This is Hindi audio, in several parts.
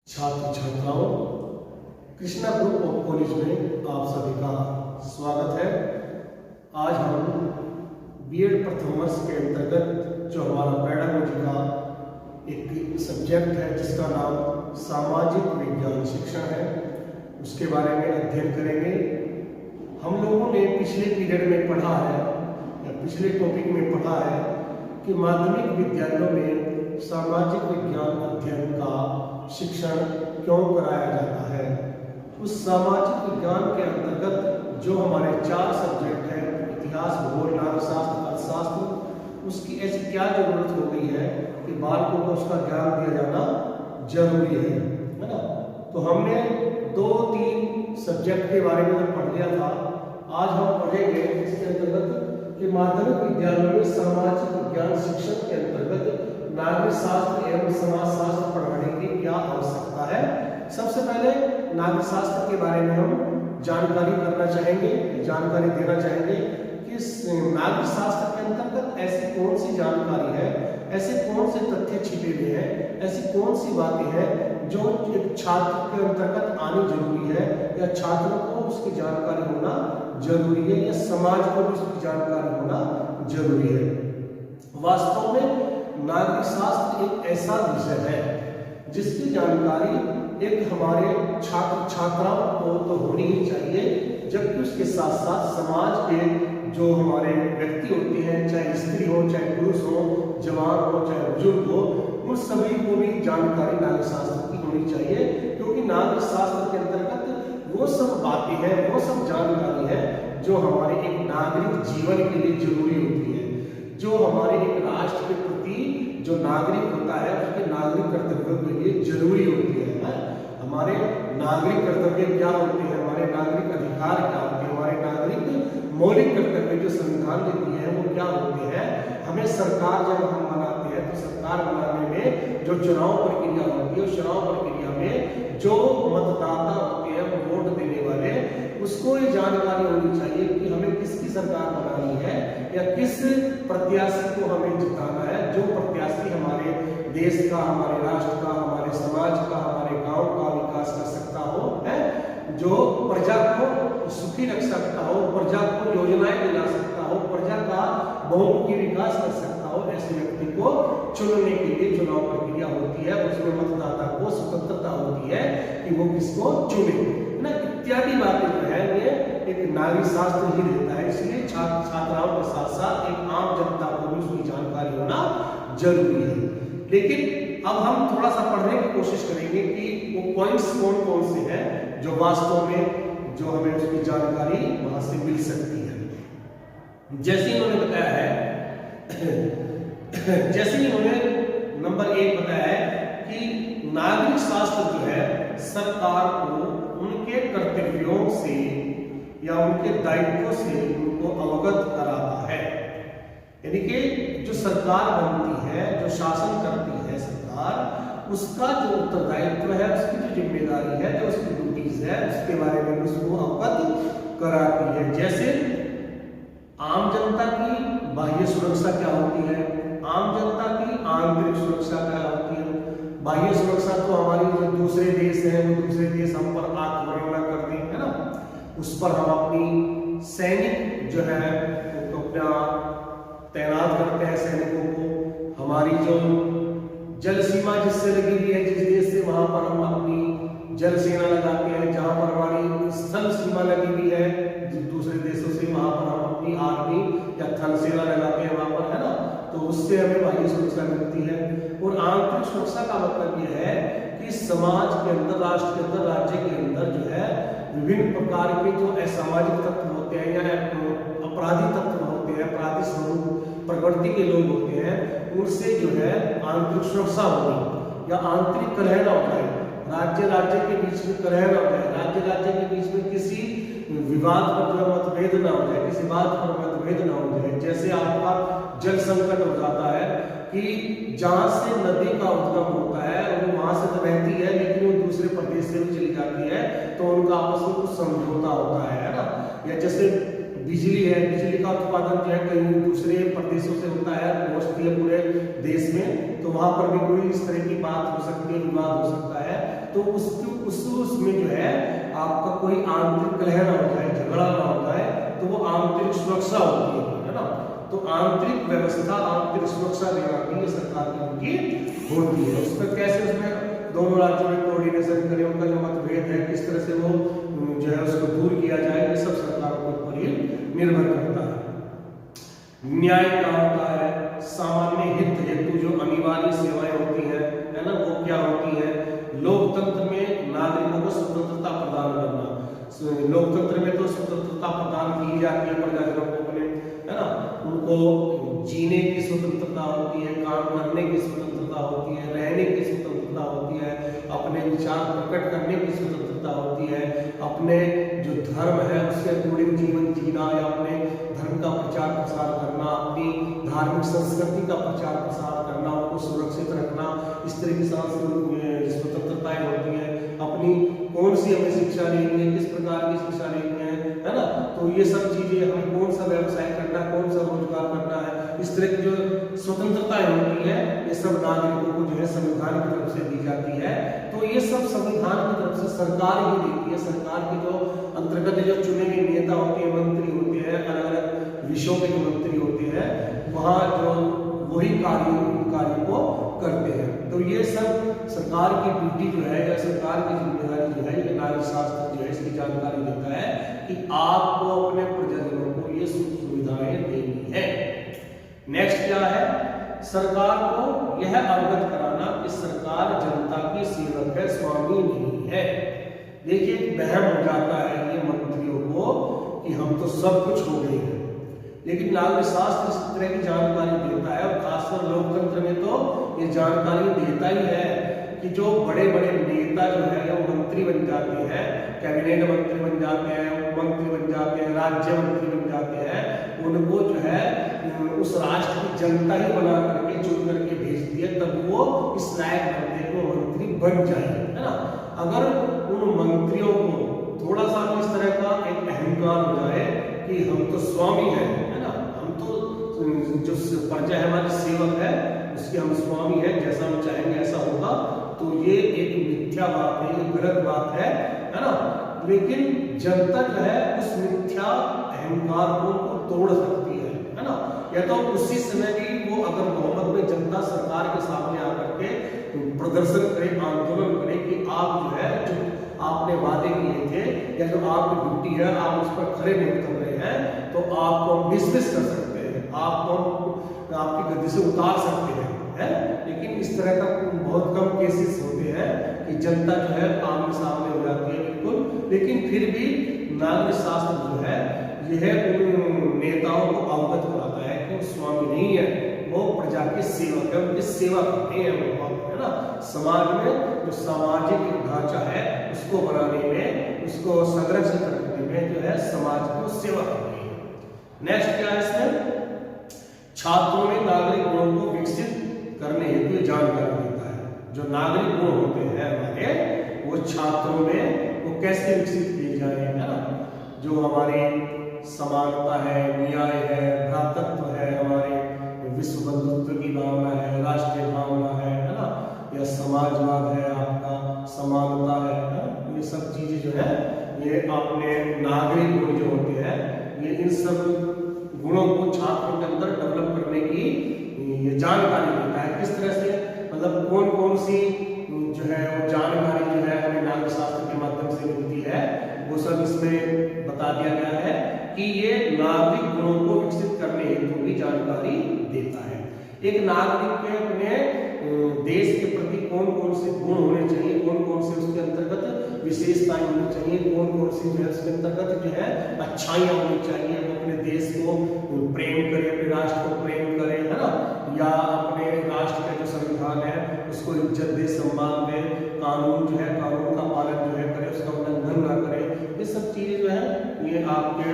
छात्र छात्राओं, कृष्णा ग्रुप ऑफ कॉलेज में आप सभी का स्वागत है। आज हम बीएड प्रथम वर्ष के अंतर्गत जो हमारा पेडागोजी का एक सब्जेक्ट है जिसका नाम सामाजिक विज्ञान शिक्षण है, उसके बारे में अध्ययन करेंगे। हम लोगों ने पिछले पीरियड में पढ़ा है या पिछले टॉपिक में पढ़ा है कि माध्यमिक विद्यालयों में सामाजिक विज्ञान अध्ययन का शिक्षण क्यों कराया जाता है। उस सामाजिक विज्ञान के अंतर्गत जो हमारे 4 सब्जेक्ट हैं, इतिहास, भूगोल, नागरिकशास्त्र, अर्थशास्त्र, उसकी ऐसी क्या जरूरत हो गई है कि बालकों को उसका ज्ञान दिया जाना जरूरी है ना। तो हमने 2-3 सब्जेक्ट के बारे में पढ़ लिया था। आज हम पढ़ेंगे इसके अंतर्गत कि माध्यमिक विद्यालयों में सामाजिक विज्ञान शिक्षण के अंतर्गत नागरिक शास्त्र एवं समाज शास्त्र पढ़ाने की क्या आवश्यकता है। सबसे पहले नागरिक शास्त्र के बारे में हम जानकारी करना चाहेंगे, जानकारी देना चाहेंगे कि नागरिक शास्त्र के अंतर्गत ऐसी कौन सी जानकारी है, ऐसे कौन से तथ्य छिपे हुए हैं, ऐसी कौन सी बातें हैं जो एक छात्र के अंतर्गत आनी जरूरी है या छात्रों को उसकी जानकारी होना जरूरी है या समाज को भी उसकी जानकारी होना जरूरी है। वास्तव में नागरिक शास्त्र एक ऐसा विषय है जिसकी जानकारी एक हमारे छात्र छात्राओं को तो होनी ही चाहिए, जबकि उसके साथ साथ समाज के जो हमारे व्यक्ति होते हैं, चाहे स्त्री हो, चाहे पुरुष हो, जवान हो, चाहे बुजुर्ग हो, उन सभी को भी जानकारी नागरिक शास्त्र की होनी चाहिए। क्योंकि नागरिक शास्त्र के अंतर्गत वो सब बातें हैं, वो सब जानकारी है जो हमारे एक नागरिक जीवन के लिए जरूरी होती है, जो हमारे एक राष्ट्र के प्रति जो नागरिक होता है उसके नागरिक कर्तव्यों के लिए जरूरी होती है। हमारे नागरिक कर्तव्य क्या होते हैं, हमारे नागरिक अधिकार क्या होते हैं, हमारे नागरिक मौलिक कर्तव्य जो संविधान देती है वो क्या होते हैं। हमें सरकार जब हम बनाते हैं तो सरकार बनाने में जो चुनाव प्रक्रिया होती है, उस चुनाव प्रक्रिया में जो मतदाता होते हैं, वोट देने वाले, उसको ये जानकारी होनी चाहिए कि हमें किसकी सरकार बनानी है या किस प्रत्याशी को हमें जिताना है, जो प्रत्याशी हमारे देश का, हमारे राष्ट्र का, हमारे समाज का, हमारे गांव का विकास कर सकता हो, है जो प्रजा को सुखी रख सकता हो, प्रजा को योजनाएं दिला सकता हो, प्रजा का बहुमुखी विकास कर सकता हो, ऐसे व्यक्ति को चुनने के लिए चुनाव प्रक्रिया होती है। उसमें मतदाता को स्वतंत्रता होती है कि वो किसको चुने ना, इत्यादि बातें जो है ये एक नागरिक शास्त्र ही देता है। इसलिए छात्र छात्राओं के साथ साथ एक आम जनता को भी उसकी जानकारी होना जरूरी है। लेकिन अब हम थोड़ा सा पढ़ने की कोशिश करेंगे कि वो पॉइंट्स कौन कौन से हैं जो वास्तव में जो हमें उसकी जानकारी वहां से मिल सकती है। जैसे इन्होंने बताया है जैसे इन्होंने नंबर 1 बताया है कि नागरिक शास्त्र जो है सरकार को उनके कर्तव्यों से या उनके दायित्वों से उनको अवगत कराता है। यानी कि जो सरकार बनती है, जो शासन करती है सरकार, उसका जो उत्तरदायित्व है, उसकी जो जिम्मेदारी है, जो उसकी ड्यूटीज है, उसके बारे में उसको अवगत कराती है। जैसे आम जनता की बाह्य सुरक्षा क्या होती है, आम जनता की आंतरिक सुरक्षा क्या होती है। बाह्य सुरक्षा तो हमारी जो दूसरे देश हैं, वो दूसरे देश हम पर आक्रमण न कर दें, है ना, उस पर हम अपनी सैनिक जो है वो अपना तैनात करते हैं सैनिकों को। हमारी जो जल सीमा जिससे लगी हुई है जिस देश से, वहां पर हम अपनी जल सेना लगाते हैं। जहां पर हमारी स्थल सीमा लगी हुई है दूसरे देशों से, वहां पर हम अपनी आर्मी या थल सेना लगाते हैं वहां पर, है ना, तो उससे हमें बाह्य सुरक्षा मिलती है। और आंतरिक सुरक्षा का मतलब यह है कि समाज के अंदर, राष्ट्र के अंदर, राज्य के अंदर जो है विभिन्न प्रकार के जो असामाजिक तत्व होते हैं या अपराधी तत्व होते हैं, अपराधी स्वरूप प्रवृत्ति के लोग होते हैं, उनसे जो है आंतरिक सुरक्षा होगी या आंतरिक कलह न हो जाए, राज्य के बीच में कलह न हो जाए, राज्य के बीच में किसी विवाद पर जो मतभेद न हो जाए, किसी बात पर मतभेद न हो जाए। जैसे आपका जल संकट हो जाता है कि जहां से नदी का उद्गम होता है वो वहां से तो बहती है, लेकिन वो दूसरे प्रदेश से भी चली जाती है, तो उनका आपस में कुछ समझौता होता है ना। या जैसे बिजली है, बिजली का उत्पादन जो है कहीं दूसरे प्रदेशों से होता है, पहुंचती है पूरे देश में, तो वहां पर भी कोई इस तरह की बात हो सकती है, विवाद हो सकता है। तो उसमें जो है आपका कोई आंतरिक कलह ना हो जाए, झगड़ा ना हो जाए, तो वो आंतरिक सुरक्षा होती है ना। तो आंतरिक व्यवस्था, आंतरिक सुरक्षा देना भी ये सरकार की ड्यूटी होती है। उसमें कैसे उसमें दोनों राज्यों में कोऑर्डिनेशन करें, उनका जो मतभेद है किस तरह से वो जो है उसको दूर किया जाए, ये सब सरकारों के ऊपर ही निर्भर करता है। न्याय क्या होता है? सामान्य हित हेतु जो अनिवार्य सेवाएं होती है ना, वो क्या होती है? लोकतंत्र में नागरिकों को स्वतंत्रता प्रदान करना। लोकतंत्र में तो स्वतंत्रता प्रदान की जाती है प्रजाजनों को अपने, है ना, उनको जीने की स्वतंत्रता होती है, काम करने की स्वतंत्रता होती है, रहने की स्वतंत्रता होती है, अपने विचार प्रकट करने की स्वतंत्रता होती है, अपने जो धर्म है उसके अकॉर्डिंग जीवन जीना या अपने धर्म का प्रचार प्रसार करना, अपनी धार्मिक संस्कृति का प्रचार प्रसार करना, उनको सुरक्षित रखना, इस तरह की स्वतंत्रताएं होती है। अपनी कौन सी हमें शिक्षा लेनी है, किस प्रकार की शिक्षा लेनी है ना, तो ये सब चीजें, हमें कौन सा व्यवसाय करना है, कौन सा रोजगार करना है, इस तरह की जो स्वतंत्रताएं होती है, ये सब नागरिकों को जो है संविधान की तरफ से दी जाती है। तो ये सब संविधान की तरफ से सरकार ही देती है। सरकार के जो अंतर्गत जो चुने गए नेता होते हैं, मंत्री होते हैं, अलग अलग विषयों के जो मंत्री होते हैं, वहाँ जो वही कार्य को करते हैं। तो ये सब सरकार की ड्यूटी जो है या सरकार की जिम्मेदारी जो है, ये नागरिक शास्त्र जो है इसकी जानकारी देता है कि आपको अपने प्रजाजनों को ये सुविधाएं देनी है। नेक्स्ट क्या है? सरकार को यह अवगत कराना कि सरकार जनता की सेवक है, स्वामी नहीं है। देखिए, वहम हो जाता है ये मंत्रियों को कि हम तो सब कुछ हो गए हैं, लेकिन नागरिक शास्त्र इस तरह की जानकारी देता है, और खासकर लोकतंत्र में तो ये जानकारी देता ही है कि जो बड़े बड़े नेता जो है वो मंत्री बन जाते हैं, कैबिनेट मंत्री बन जाते हैं, उप मंत्री बन जाते हैं, राज्य मंत्री बन जाते हैं, उनको जो है उस राष्ट्र की जनता ही बना करके चुन करके भेजती है, तब वो इस लायक बनते हैं वो मंत्री बन जाए, है ना। अगर उन मंत्रियों को थोड़ा सा इस तरह का एक अहंकार हो जाए कि हम तो स्वामी हैं, है ना, हम तो जो प्रजा है, हमारी सेवक है, उसके हम स्वामी हैं, जैसा हम चाहेंगे ऐसा होगा, तो ये एक मिथ्या बात है, ये गलत बात है ना। लेकिन जनता जो है उस मिथ्या अहंकार को तोड़ सकती है ना। या तो उसी समय भी वो अगर बहुमत में जनता सरकार के सामने आकर के प्रदर्शन करे, आंदोलन करे कि आप जो है जो आपने वादे किए थे या जो आपकी ड्यूटी है आप उस पर खरे नहीं उतर रहे हैं, तो आपको हम डिसमिस कर सकते हैं, आपको आपकी गद्दी से उतार सकते हैं, है। लेकिन इस तरह का बहुत कम केसेस होते हैं कि जनता जो है आमने सामने हो जाती है, बिल्कुल। लेकिन फिर भी नागरिक शास्त्र जो है यह उन नेताओं को अवगत कराता है कि वो स्वामी नहीं है, वो प्रजा के सेवक है, उनकी सेवा करते हैं वो, है ना। समाज में जो सामाजिक ढांचा है उसको बनाने में, उसको संरक्षित रखने में जो है समाज को सेवा करते हैं। नेक्स्ट क्या है इसमें? छात्रों में नागरिक गुणों को विकसित करने हेतु ये जानकारी देता है। जो नागरिक गुण होते हैं हमारे, वो छात्रों में वो कैसे विकसित किए जाए, है ना। जो हमारी समानता है, न्याय है, भ्रातृत्व है, हमारे विश्व बंधुत्व की भावना है, राष्ट्रीय भावना है ना, या समाजवाद है, आपका समानता है ना? ये सब चीजें जो है ये अपने नागरिक गुण जो होते हैं, ये इन सब गुणों को छात्रों के अंदर डेवलप करने की ये जानकारी देता है। किस तरह से, मतलब कौन कौन सी जो है वो जानकारी जो है हमें नागरिक शास्त्र के माध्यम से मिलती है, वो सब इसमें बता दिया गया है कि ये नागरिक गुणों को विकसित करने हेतु भी जानकारी देता है। एक नागरिक के अपने देश के प्रति कौन कौन से गुण होने चाहिए, कौन कौन से उसके अंतर्गत विशेषताएं होनी चाहिए, कौन कौन सी जो है उसके अंतर्गत जो है अच्छाइयाँ होनी चाहिए, वो अपने देश को प्रेम करे, अपने राष्ट्र को प्रेम करे, है ना, या अपने राष्ट्र का जो संविधान है उसको इज्जत दे, सम्मान दे, कानून जो है कानून का पालन जो है करे, उसका उल्लंघन ना करे। ये सब चीजें जो है ये आपके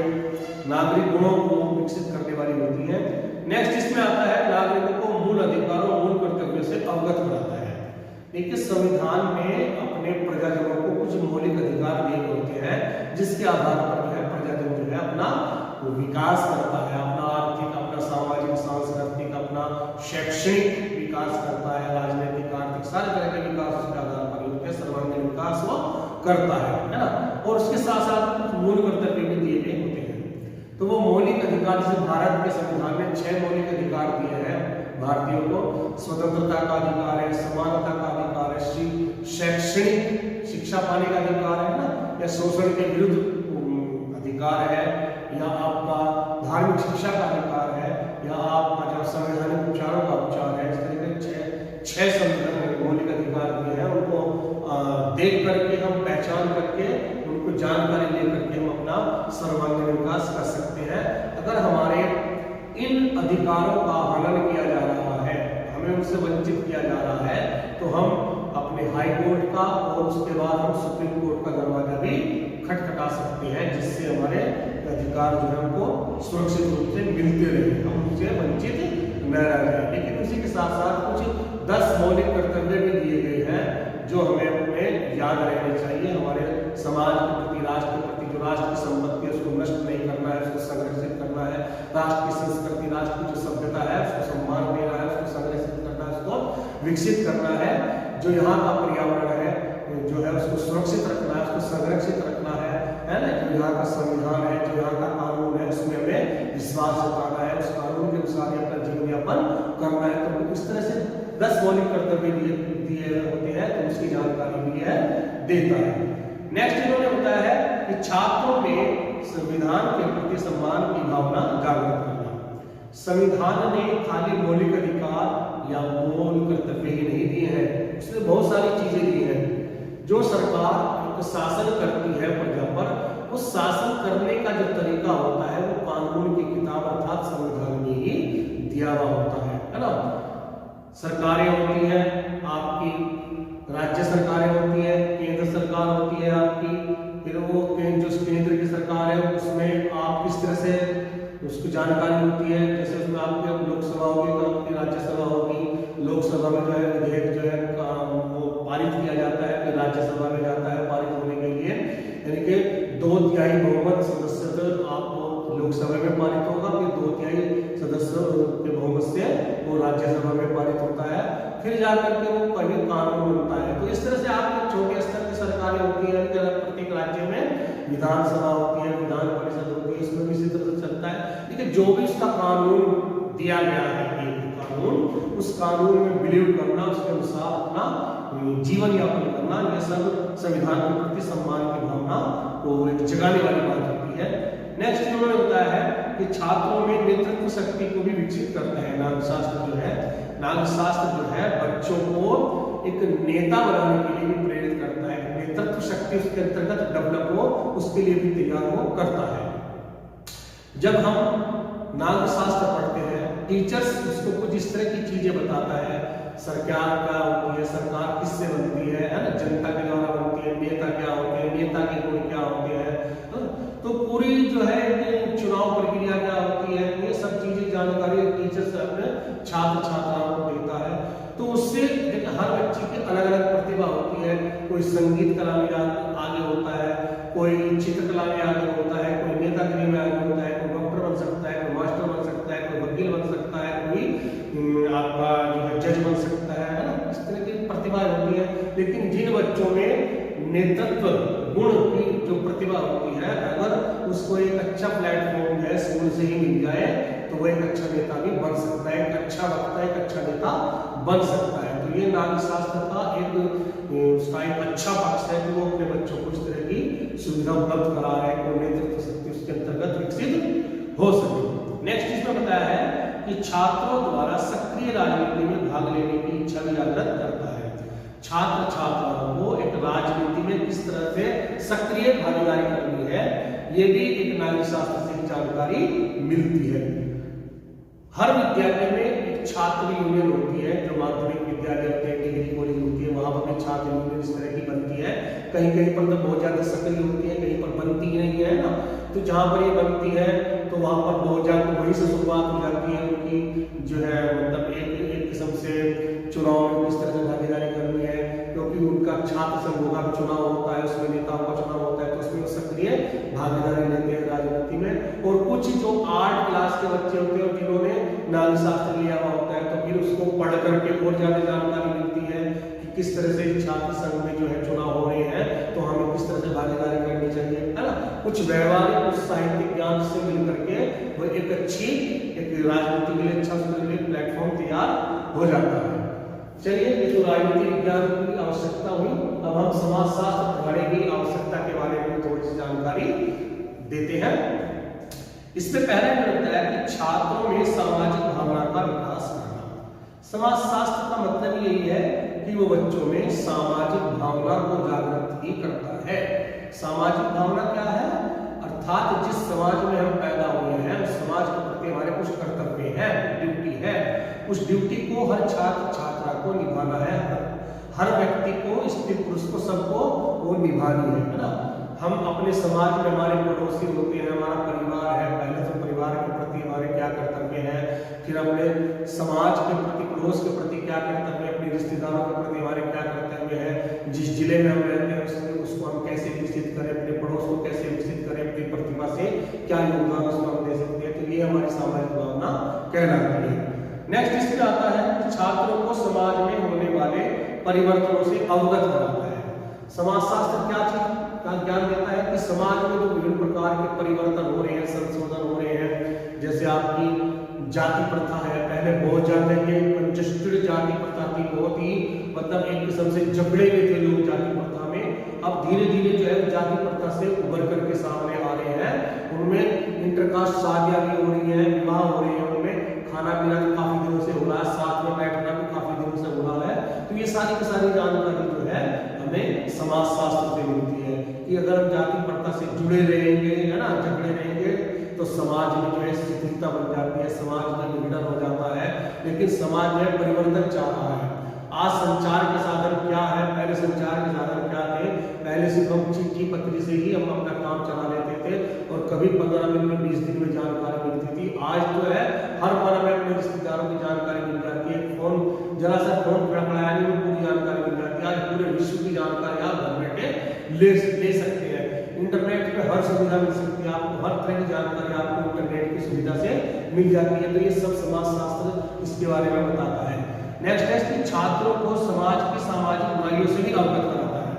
नागरिक गुणों को विकसित करने वाली होती है। नेक्स्ट इसमें आता है नागरिकों को मूल अधिकारों, मूल कर्तव्यों से अवगत कराता है। देखिए, संविधान में अपने प्रजाजनों को कुछ मौलिक अधिकार दिए होते हैं, जिसके आधार पर जो है प्रजाजन जो है अपना विकास करता है, अपना आर्थिक, अपना सामाजिक, सांस्कृतिक, अपना शैक्षणिक विकास करता है, राजनीतिक, आर्थिक, सारे तरह के विकास उसके आधार पर होते हैं, सर्वांगीण विकास वो करता है ना। और उसके साथ साथ कुछ मूल कर्तव्य भी दिए गए होते हैं। तो वो मौलिक अधिकार, जैसे भारत के संविधान में 6 मौलिक अधिकार दिए हैं भारतीयों को। स्वतंत्रता का अधिकार है, समानता का अधिकार है, शैक्षणिक शिक्षा पाने का अधिकार है ना, या शोषण के विरुद्ध अधिकार है, या आपका धार्मिक शिक्षा का अधिकार है, या आपका जो संवैधानिक उपचारों का उपचार है। इस तरीके से 6 संविधान मौलिक अधिकार दिए हैं। उनको देख करके हम पहचान करके उनको जानकारी लेकर के हम अपना सर्वांगीण विकास कर सकते हैं। अगर हमारे इन अधिकारों का हनन किया जा रहा है, हमें उनसे वंचित किया जा रहा है, तो हम अपने हाई कोर्ट का और उसके बाद हम सुप्रीम कोर्ट का दरवाजा भी खटखटा सकते हैं, जिससे हमारे अधिकार जो है हमको सुरक्षित रूप से मिलते रहे, हम उनसे वंचित न रह जाए। लेकिन उसी के साथ साथ कुछ 10 मौलिक कर्तव्य भी दिए गए हैं जो हमें अपने याद रहने चाहिए। हमारे समाज के प्रति, राष्ट्र के प्रति, जो राष्ट्र की संपत्ति है उसको नष्ट नहीं करना है, उसको संरक्षित करना है। राष्ट्र की संस्कृति, राष्ट्र की जो सभ्यता है उसको सम्मान देना है, उसको संरक्षित करना है, उसको विकसित करना है। जो यहाँ का पर्यावरण है जो है उसको सुरक्षित रखना है, उसको संरक्षित रखना है ना। जो यहाँ का संविधान है, जो यहाँ का कानून है, उसमें हमें विश्वास जताना है, उस कानून के अनुसार अपना जीवन यापन करना है। तो इस तरह से 10 मौलिक कर्तव्य दिए होते हैं, तो उसकी जानकारी भी है देता है। नेक्स्ट इन्होंने बताया है कि छात्रों में संविधान के प्रति सम्मान की भावना जागृत करना। संविधान ने खाली मौलिक अधिकार या मूल कर्तव्य ही नहीं दिए हैं, उसमें बहुत सारी चीजें दी हैं। जो सरकार शासन करती है प्रजा पर, उस शासन करने का जो तरीका होता है वो कानून की किताब अर्थात संविधान में ही दिया हुआ होता है ना। सरकारें होती हैं आपकी, राज्य सरकारें होती है, केंद्र सरकार होती है आपकी, फिर वो जो केंद्र की सरकार है उसमें आप किस तरह से उसकी जानकारी होती है। जैसे उसमें आपकी लोकसभा होगी तो आपकी राज्यसभा होगी। लोकसभा में जो है विधेयक जो है वो पारित किया जाता है, फिर राज्यसभा में जाता है पारित होने के लिए, यानी कि 2/3 बहुमत सदस्य आपको लोकसभा में पारित होगा, फिर 2/3 सदस्यों के बहुमत से वो राज्यसभा में पारित होता है, फिर जाकर के वो कभी कानून बनता है। तो इस तरह से आपके छोटे स्तर की सरकारें होती है, प्रत्येक राज्य में विधानसभा होती है, विधान परिषद होती है, इसमें भी इसी तरह से चलता है। लेकिन जो भी उसका कानून दिया गया है, कानून, उस कानून में बिलीव करना, उसके अनुसार अपना जीवन यापन करना, यह सब संविधान के प्रति सम्मान की भावना को एक जगाने वाली बात होती है। नेक्स्ट इन्होंने बताया है कि छात्रों में नेतृत्व शक्ति को भी विकसित करता है। नागशास्त्र जो है, नागशास्त्र जो है बच्चों को एक नेता बनाने के लिए भी प्रेरित करता है। नेतृत्व शक्ति उसके अंतर्गत डेवलप हो, उसके लिए भी तैयार हो करता है। जब हम नागशास्त्र पढ़ते हैं, टीचर्स उसको कुछ इस तरह की चीजें बताता है। सरकार क्या होती है, सरकार किससे बनती है ना, जनता के द्वारा बनती है। नेता क्या होते हैं, नेता के गुण क्या होते हैं, तो पूरी जो है चुनाव प्रक्रिया क्या होती है, ये सब चीजें जानकारी टीचर्स अपने छात्र छात्राओं को देता है। तो उससे हर बच्चे की अलग अलग प्रतिभा होती है। कोई संगीत कला में आगे होता है, कोई चित्रकला में आगे होता है, कोई नेतागिरी में आगे होता है, कोई डॉक्टर बन सकता है, कोई मास्टर बन सकता है, कोई वकील बन सकता है, कोई आपका जो है जज बन सकता है ना। इस तरह की प्रतिभाएं होती है। लेकिन जिन बच्चों में नेतृत्व गुण की जो प्रतिभा होती है, अगर उसको एक अच्छा प्लेटफॉर्म है स्कूल से ही मिल जाए, तो वो एक अच्छा नेता भी बन सकता है, एक अच्छा वक्ता, एक अच्छा नेता बन सकता है। तो ये नागशास्त्र का उसका एक अच्छा पक्ष है कि वो अपने बच्चों को इस तरह की सुविधा उपलब्ध करा रहे हैं, नेतृत्व शक्ति उसके अंतर्गत विकसित हो सके। नेक्स्ट इसमें बताया है कि छात्रों द्वारा सक्रिय राजनीति में भाग लेने की इच्छा भी जागृत करता है। छात्र छात्राओं को एक राजनीति में किस तरह से सक्रिय भागीदारी करनी है, ये भी एक नागशास्त्र से जानकारी मिलती है। हर विद्यालय में एक छात्र यूनियन होती है, जो माध्यमिक विद्यालय होते हैं, डिग्री कॉलेज होती है, वहां पर भी छात्र यूनियन इस तरह की बनती है। कहीं कहीं पर तो बहुत ज्यादा सक्रिय होती है, कहीं पर बनती नहीं है ना। तो जहां पर ये बनती है तो वहां पर बहुत ज्यादा वहीं से शुरुआत हो जाती है उनकी जो है, मतलब एक किस्म से चुनाव में किस तरह से भागीदारी करनी है, क्योंकि उनका छात्र संघों का चुनाव होता है, उसमें नेताओं का चुनाव होता है, तो उसमें सक्रिय भागीदारी लेते हैं राजनीति में। और कुछ जो 8 क्लास के बच्चे होते हैं जिन्होंने नागशास्त्र लिया हुआ होता है, तो फिर उसको पढ़ करके और ज्यादा जानकारी मिलती है कि किस तरह से छात्र संघ में जो है चुनाव हो रहे हैं तो हमें किस तरह से भागीदारी करनी चाहिए, है ना। कुछ व्यवहारिक, कुछ साहित्यिक ज्ञान से मिल करके वो एक अच्छी एक राजनीति के लिए अच्छा उसके लिए प्लेटफॉर्म तैयार हो जाता है। चलिए, ये तो राजनीति विज्ञान की आवश्यकता हुई। अब हम समाजशास्त्र पढ़ने की आवश्यकता के बारे में थोड़ी सी जानकारी देते हैं। इसमें पहले मैंने बताया कि छात्रों में सामाजिक भावना का विकास करना। समाजशास्त्र का मतलब यही है कि वो बच्चों में सामाजिक भावना को जागृत ही करता है। सामाजिक भावना क्या है? अर्थात जिस समाज में हम पैदा हुए हैं उस समाज के प्रति हमारे कुछ कर्तव्य हैं, ड्यूटी है। उस ड्यूटी को हर छात्र छात्रा को निभाना है, हर व्यक्ति को, स्त्री पुरुष को, सबको वो निभानी है ना। हम अपने समाज में हमारे पड़ोसी होते हैं, हमारा परिवार है, पहले तो परिवार के प्रति हमारे क्या कर्तव्य हैं, फिर अपने समाज के प्रति, पड़ोस के प्रति क्या कर्तव्य है, अपने रिश्तेदारों के प्रति हमारे क्या कर्तव्य है, जिस जिले में हम रहते हैं उसको हम कैसे विकसित करें, अपने पड़ोस को कैसे विकसित करें, अपनी प्रतिभा से क्या योगदान उसको हम दे सकते हैं। तो ये हमारी सामाजिक भावना कहलाती है। नेक्स्ट इसमें आता है कि छात्रों को समाज में होने वाले परिवर्तनों से अवगत कराता है। समाजशास्त्र क्या चीज का ज्ञान देता है कि समाज में जो विभिन्न प्रकार के परिवर्तन हो रहे हैं, संशोधन हो रहे हैं, जैसे आपकी जाति प्रथा है, पहले बहुत ज्यादा ये कंजस्टेड जाति प्रथा थी, बहुत ही मतलब एक किस्म से जकड़े हुए थे लोग जाति प्रथा में। अब धीरे धीरे जो है जाति प्रथा से उभर करके सामने आ रहे हैं, उनमें इंटरकास्ट शादियां भी हो रही है, विवाह हो रहे हैं, उनमें खाना पीना तो काफी दिनों से हो रहा है, साथ में बैठना भी काफी दिनों से हो रहा है। तो ये सारी की सारी जानकारी जो है हमें समाजशास्त्र से मिलती है कि अगर हम जाति प्रथा से जुड़े रहेंगे, है ना, झगड़े रहेंगे तो समाज में जो है शिथिलता बन जाती है, समाज में विघटन हो जाता है। लेकिन समाज में परिवर्तन चाह रहा है। आज संचार के साधन क्या है, पहले संचार के साधन क्या थे? पहले सिर्फ हम चिट्ठी पत्री से ही हम अपना काम चला लेते थे और कभी 15 दिन में 20 दिन में जानकारी मिलती थी। आज तो है हर पल में अपने रिश्तेदारों की जानकारी मिल जाती है। फोन, जरा सा फोन खड़खड़ाया नहीं में पूरी जानकारी मिल जाती है। आज पूरे विश्व की जानकारी आप घर बैठे ले सकते हैं। इंटरनेट पे हर सुविधा मिल सकती है आपको, हर तरह की जानकारी आपको इंटरनेट की सुविधा से मिल जाती है। तो ये सब समाजशास्त्र इसके बारे में बताता है। नेक्स्ट है कि छात्रों को समाज की सामाजिक बुराइयों से भी अवगत कराता है।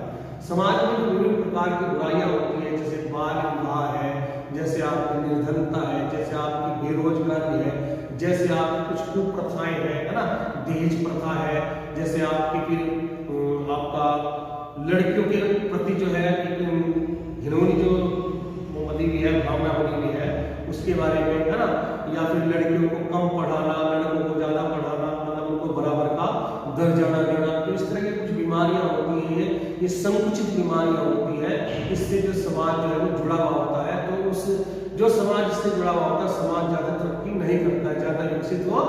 समाज में विभिन्न प्रकार की बुराइयां होती है, जैसे बाल विवाह है, जैसे आपकी निर्धनता है, जैसे आपकी बेरोजगारी है, जैसे आपकी कुछ कुप्रथाएं हैं, है ना, दहेज प्रथा है, जैसे आपकी फिर आपका लड़कियों के प्रति जो है घिनौनी जो बनी हुई है, भावना बनी हुई है, उसके बारे में, है ना, या फिर लड़कियों को कम पढ़ाना, लड़कों को ज्यादा पढ़ाना, मतलब उनको बराबर का दर्जा देना। तो इस तरह की कुछ बीमारियां होती हैं, ये संकुचित बीमारियां होती है। इससे जो समाज जो है वो जुड़ा हुआ होता है। तो उस जो समाज इससे जुड़ा हुआ होता है, समाज ज्यादा तरक्की नहीं करता है, ज्यादा विकसित वो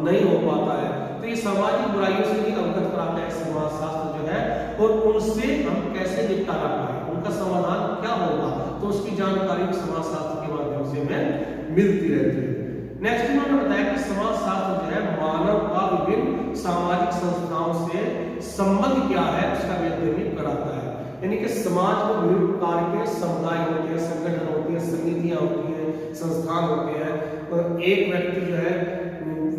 नहीं हो पाता है। तो ये सामाजिक बुराइयों से भी अवगत कराता है समाजशास्त्र जो है, और उनसे हम कैसे निपटारा पाए, उनका समाधान क्या होगा, तो उसकी जानकारी समाजशास्त्र के माध्यम से हमें मिलती रहती है। नेक्स्ट उन्होंने बताया कि समाजशास्त्र जो है मानव का विभिन्न सामाजिक संस्थाओं से संबंध क्या है उसका अध्ययन कराता है। यानी कि समाज में विभिन्न प्रकार के समुदाय होते हैं, संगठन होते हैं, समितियां होती हैं, संस्थान होते हैं, और एक व्यक्ति जो है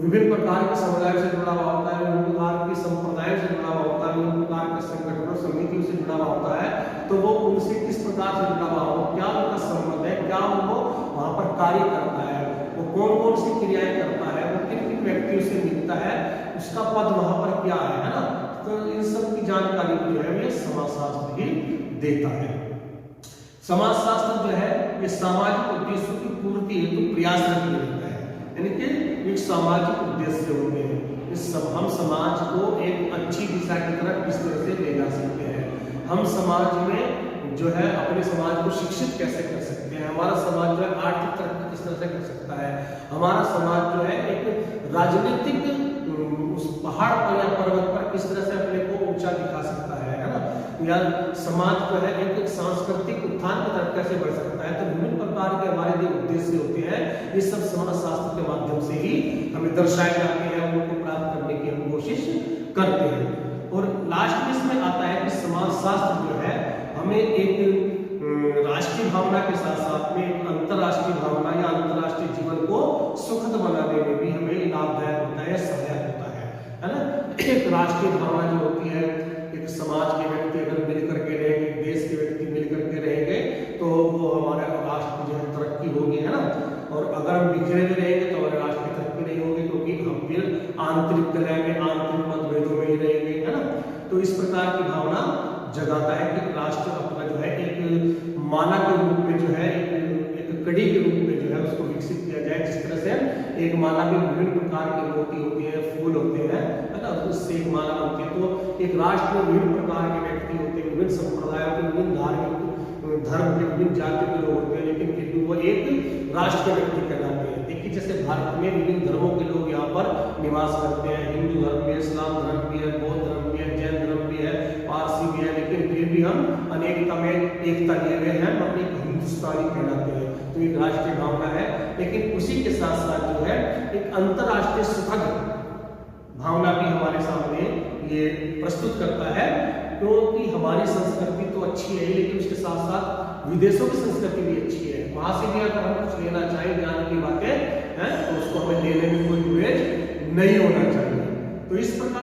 विभिन्न प्रकार के समुदाय से जुड़ा हुआ होता है, विभिन्न प्रकार के संप्रदाय से जुड़ा हुआ होता है, विभिन्न प्रकार के संगठनों समितियों से जुड़ा हुआ होता है। तो वो उनसे किस प्रकार से जुड़ा हुआ हो, क्या उनका संबंध है, क्या वो वहां पर कार्य करता है, वो कौन कौन सी क्रियाएं करता है, वो किन किन व्यक्तियों से मिलता है, उसका पद वहां पर क्या है ना। तो इन सब की जानकारी जो है ये समाजशास्त्र ही देता है। समाजशास्त्र जो है ये सामाजिक उद्देश्यों की पूर्ति हेतु प्रयासरत रहता है। यानी कि एक सामाजिक उद्देश्य होते हैं, हम समाज को एक अच्छी दिशा की तरफ किस तरह से ले जा सकते हैं, हम समाज में जो है अपने समाज को शिक्षित कैसे कर सकते हैं, हमारा समाज जो है आर्थिक तरक्की किस तरह से कर सकता है, हमारा समाज जो है एक राजनीतिक उस पहाड़ पर या पर्वत पर किस तरह से अपने को ऊंचा दिखा सकता है ना, या समाज जो है एक सांस्कृतिक उत्थान की तरफ कैसे बढ़ सकता है। तो विभिन्न प्रकार के हमारे जो उद्देश्य होते हैं ये सब समाजशास्त्र के माध्यम से ही हमें दर्शाए जाते हैं, उनको प्राप्त करने की हम कोशिश करते हैं। और लास्ट में इसमें आता है कि समाजशास्त्र जो है हमें एक राष्ट्रीय भावना के साथ साथ में अंतरराष्ट्रीय भावना या अंतरराष्ट्रीय जीवन को सुखद बनाने में भी हमें लाभदायक होता है, सहायक होता है ना। एक राष्ट्रीय भावना जो होती है एक समाज के व्यक्ति अगर मिल करके रहेंगे, एक देश के व्यक्ति मिल करके रहेंगे तो वो हमारे राष्ट्र की जो है तरक्की होगी, है ना। और अगर हम बिखरे हुए रहेंगे तो हमारे राष्ट्र की तरक्की नहीं होगी, क्योंकि हम फिर आंतरिक कलह में, आंतरिक मतभेदों में ही रहेंगे, है ना। तो इस प्रकार की भावना जगाता है कि राष्ट्र अपना जो है एक माला के रूप में जो है एक कड़ी के रूप में जो है उसको विकसित किया जाए। जिस तरह से एक माला में विभिन्न प्रकार के मोती होते हैं, फूल होते हैं, है ना, उससे एक माला बनती है। तो एक राष्ट्र में विभिन्न प्रकार के व्यक्ति होते हैं, विभिन्न संप्रदायों के, विभिन्न धार्मिक धर्म के, विभिन्न जाति के लोग होते हैं, लेकिन फिर भी वो एक राष्ट्र के व्यक्ति कहलाते हैं। देखिए जैसे भारत में विभिन्न धर्मों के लोग यहाँ पर निवास करते हैं, हिंदू धर्म भी है, इस्लाम धर्म भी है, बौद्ध धर्म भी है, जैन धर्म भी है, पारसी भी है, लेकिन फिर भी हम अनेकता में एकता लिए हुए हैं, हम एक हिंदुस्तानी कहलाते हैं। तो एक राष्ट्रीय भावना है, लेकिन उसी के साथ साथ जो है एक अंतरराष्ट्रीय सुखद भावना भी हमारे सामने ये प्रस्तुत करता है, क्योंकि हमारी संस्कृति तो अच्छी है, लेकिन उसके साथ साथ विदेशों की संस्कृति भी अच्छी है। वहां से भी अगर हम कुछ लेना चाहें, ज्ञान की बातें हैं, तो उसको हमें लेने में कोई गुरेज नहीं होना चाहिए। तो इस प्रकार